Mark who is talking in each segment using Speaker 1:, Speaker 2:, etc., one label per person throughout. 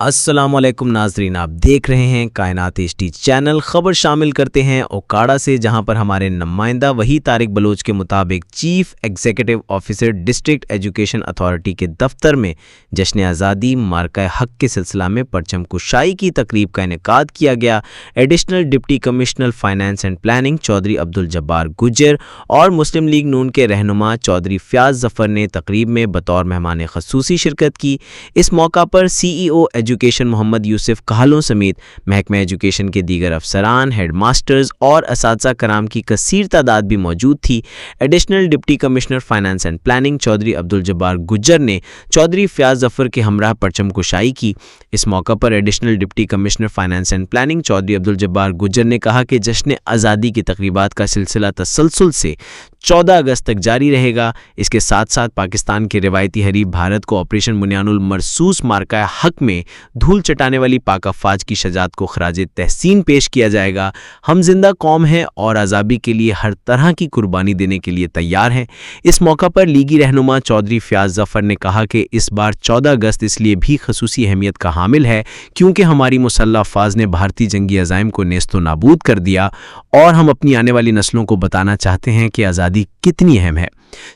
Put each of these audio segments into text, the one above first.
Speaker 1: السلام علیکم ناظرین، آپ دیکھ رہے ہیں کائنات HD چینل۔ خبر شامل کرتے ہیں اوکاڑا سے، جہاں پر ہمارے نمائندہ وحید طارق بلوچ کے مطابق chief executive officer district education authority کے دفتر میں جشن آزادی مارکہ حق کے سلسلہ میں پرچم کشائی کی تقریب کا انعقاد کیا گیا۔ Additional deputy commissioner finance and planning Chaudhry Abdul Jabbar Gujjar اور مسلم لیگ نون کے رہنما چودھری فیاض ظفر نے تقریب میں بطور مہمان خصوصی شرکت کی۔ اس موقع پر CEO ایجوکیشن محمد یوسف کہالوں سمیت محکمہ ایجوکیشن کے دیگر افسران، ہیڈ ماسٹرز اور اساتذہ کرام کی کثیر تعداد بھی موجود تھی۔ Additional deputy commissioner finance and planning Chaudhry Abdul Jabbar Gujjar نے چودھری فیاض ظفر کے ہمراہ پرچم کشائی کی۔ اس موقع پر additional deputy commissioner finance and planning Chaudhry Abdul Jabbar Gujjar نے کہا کہ جشن آزادی کی تقریبات کا سلسلہ تسلسل سے 14 اگست تک جاری رہے گا۔ اس کے ساتھ ساتھ پاکستان کے روایتی حریف بھارت کو آپریشن بنیان المرصوص مارکہ حق میں دھول چٹانے والی پاک افواج کی شجاعت کو خراج تحسین پیش کیا جائے گا۔ ہم زندہ قوم ہیں اور آزادی کے لیے ہر طرح کی قربانی دینے کے لیے تیار ہیں۔ اس موقع پر لیگی رہنما چودھری فیاض ظفر نے کہا کہ اس بار 14 اگست اس لیے بھی خصوصی اہمیت کا حامل ہے کیونکہ ہماری مسلح افواج نے بھارتی جنگی عزائم کو نیست و نابود کر دیا اور ہم اپنی آنے والی نسلوں کو بتانا چاہتے ہیں کہ آزادی کتنی اہم ہے۔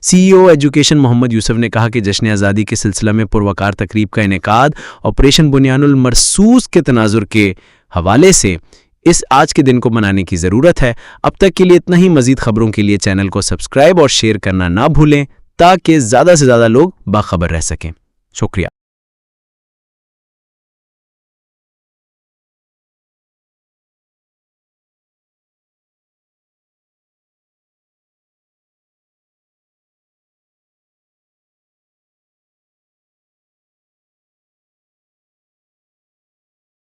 Speaker 1: CEO ایجوکیشن محمد یوسف نے کہا کہ جشن آزادی کے سلسلہ میں پروقار تقریب کا انعقاد آپریشن بنیان المرصوص کے تناظر کے حوالے سے اس آج کے دن کو منانے کی ضرورت ہے۔ اب تک کے لیے اتنا ہی۔ مزید خبروں کے لیے چینل کو سبسکرائب اور شیئر کرنا نہ بھولیں تاکہ زیادہ سے زیادہ لوگ باخبر رہ سکیں۔ شکریہ۔